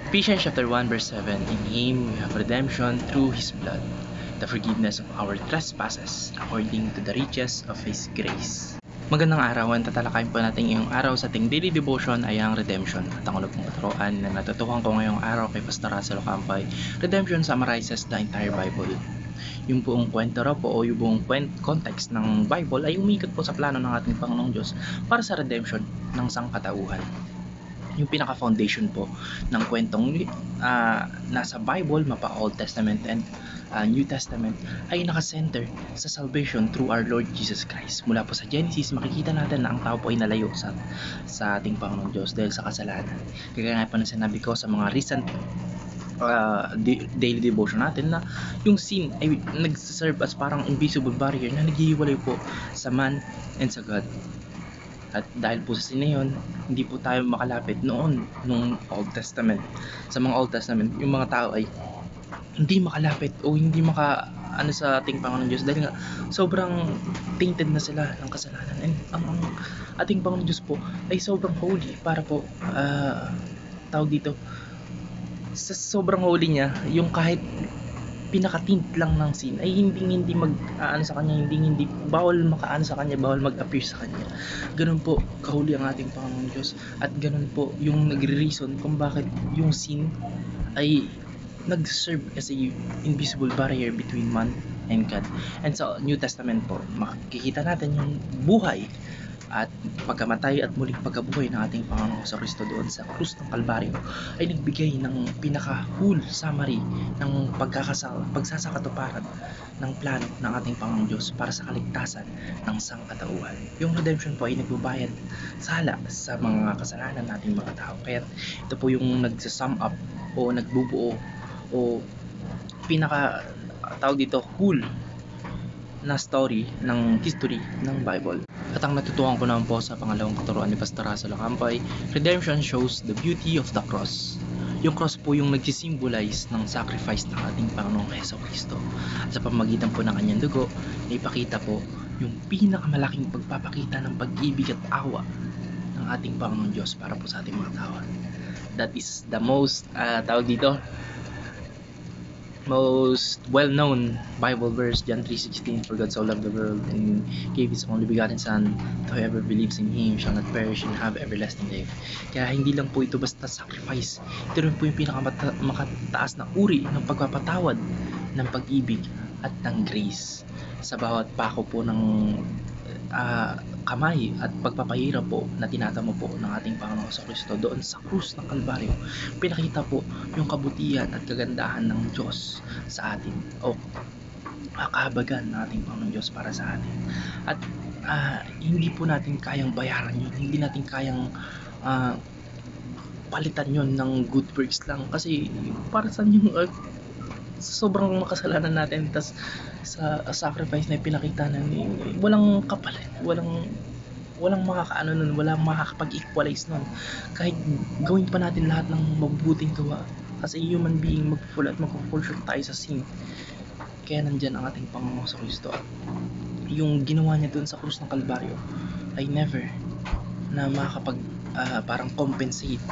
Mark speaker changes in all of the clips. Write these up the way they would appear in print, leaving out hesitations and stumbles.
Speaker 1: Ephesians chapter 1 verse 7, in Him we have redemption through His blood, the forgiveness of our trespasses, according to the riches of His grace. Magandang araw, ang tatalakayin po natin ngayong araw sa ating daily devotion ay ang redemption. At ang unang pong katuruan na natutukan ko ngayong araw kay Pastor Russell Campay, redemption summarizes the entire Bible. Yung buong kwento raw po o yung buong context ng Bible ay umikot po sa plano ng ating Panginoong Diyos para sa redemption ng sangkatauhan. Yung pinaka-foundation po ng kwentong nasa Bible, mapa Old Testament and New Testament, ay nakasenter sa salvation through our Lord Jesus Christ. Mula po sa Genesis, makikita natin na ang tao po ay nalayo sa ating Panginoong Diyos dahil sa kasalanan. Kaya nga pa na sinabi ko sa mga recent daily devotion natin na yung sin ay nagserve as parang invisible barrier na naghihiwalay po sa man and sa God. At dahil po sa sin na yun, hindi po tayo makalapit noon nung Old Testament. Sa mga Old Testament, yung mga tao ay hindi makalapit o hindi sa ating Panginoon Diyos dahil nga sobrang tainted na sila ng kasalanan. And ang ating Panginoon Diyos po ay sobrang holy para po tawag dito, sa sobrang holy niya, yung kahit pinakatint lang ng sin ay hindi sa kanya, hindi bawal makaano sa kanya, bawal mag-appear sa kanya. Ganun po kahuli ang ating Panginoong Diyos, at ganun po yung nagre-reason kung bakit yung sin ay nag-serve as a invisible barrier between man and God. And sa New Testament po, makikita natin yung buhay at pagkamatay at muling pagkabuhay ng ating Panginoon sa Kristo doon sa krus ng Kalbaryo ay nagbigay ng pinaka-whole summary ng pagsasakatuparan ng plano ng ating Panginoong Diyos para sa kaligtasan ng sangkatauhan. Yung redemption po ay nagbabayad sala sa mga kasalanan nating mga tao. Kaya ito po yung nagsa-sum up o nagbubuo o tawag dito, whole na story ng history ng Bible. At ang natutuhan ko naman po sa pangalawang katuruan ni Pastor Russell Campay, redemption shows the beauty of the cross. Yung cross po yung nagsisimbolize ng sacrifice ng ating Panginoong Jesucristo. At sa pamamagitan po ng kanyang dugo, ipakita po yung pinakamalaking pagpapakita ng pag-ibig at awa ng ating Panginoong Diyos para po sa ating mga tao. That is the most most well-known Bible verse, John 3:16, for God so loved the world and gave His only begotten Son, that whoever believes in Him shall not perish and have everlasting life. Kaya hindi lang po ito basta sacrifice, ito rin po yung pinakamakataas na uri ng pagpapatawad, ng pag-ibig at ng grace. Sa bawat pako po ng kamay at pagpapahirap po na tinatamo po ng ating Panginoon sa Kristo doon sa krus ng Kalbaryo, pinakita po yung kabutihan at kagandahan ng Diyos sa atin o kahabagan ng ating Panginoon Diyos para sa atin. At hindi po natin kayang bayaran yun, hindi natin kayang palitan yun ng good works lang, kasi para sa yung sobrang makasalanan natin, tas sa sacrifice na pinakita na walang kapalit, walang makakaano nun, walang makakapag-equalize nun. Kahit gawin pa natin lahat ng mabubuting gawa, as a human being, magpo-fall short tayo sa sin. Kaya nandyan ang ating Panginoon sa Kristo, at yung ginawa niya dun sa krus ng Kalbaryo ay never na makakapag parang compensate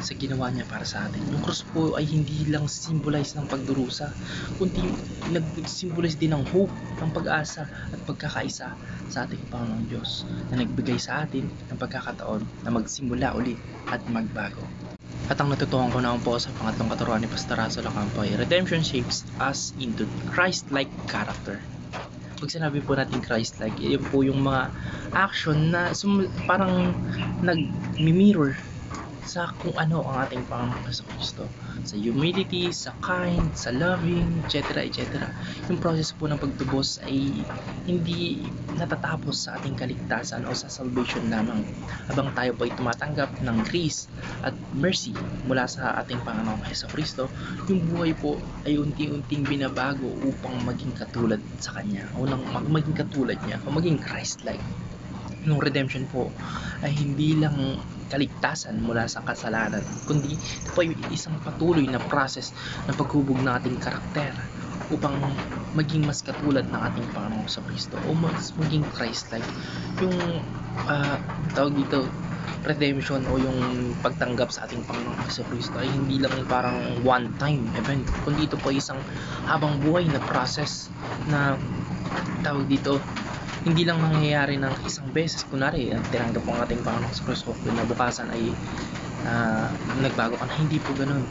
Speaker 1: sa ginawa niya para sa atin. Yung cross po ay hindi lang symbolize ng pagdurusa, kundi nag-symbolize din ng hope, ng pag-asa at pagkakaisa sa ating Panginoong Diyos na nagbigay sa atin ng pagkakataon na magsimula ulit at magbago. At ang natutuhan ko naman po sa pangatlong katuruan ni Pastor Russell Campay, redemption shapes us into Christ-like character. Pag sinabi po natin Christ-like, yun po yung mga action na parang nag-mirror sa kung ano ang ating Panginoon sa Kristo, sa humility, sa kind, sa loving, etc. etc. Yung process po ng pagtubos ay hindi natatapos sa ating kaligtasan o sa salvation lamang, habang tayo po ay tumatanggap ng grace at mercy mula sa ating Panginoong Hesus Kristo. Yung buhay po ay unti-unting binabago upang maging katulad sa Kanya, o maging katulad niya, o maging Christ-like. Yung redemption po ay hindi lang kaligtasan mula sa kasalanan, kundi ito po ay isang patuloy na process ng paghubog ng ating karakter upang maging mas katulad ng ating Panginoong sa Kristo, o mas maging Christ-like. Yung tawag dito, redemption o yung pagtanggap sa ating Panginoong Jesucristo ay hindi lang parang one time event, kundi ito po ay isang habang buhay na process na tawag dito, hindi lang mangyayari ng isang beses. Kunwari tinanggap mo ang ating Panginoong Jesucristo, kinabukasan ay nagbago ka na. Hindi po ganun.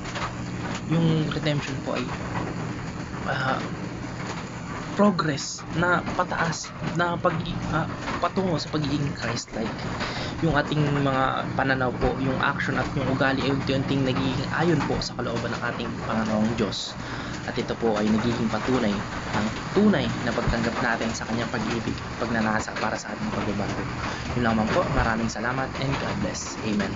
Speaker 1: Yung redemption po ay progress na pataas na patungo sa pagiging Christ-like. Yung ating mga pananaw po, yung action at yung ugali ay unti-unting nagiging ayon po sa kalooban ng ating Panginoong Diyos. At ito po ay nagiging patunay ng tunay na pagtanggap natin sa kanyang pag-ibig, pagnanasa para sa ating pagbabago. Yun lamang po, maraming salamat and God bless. Amen.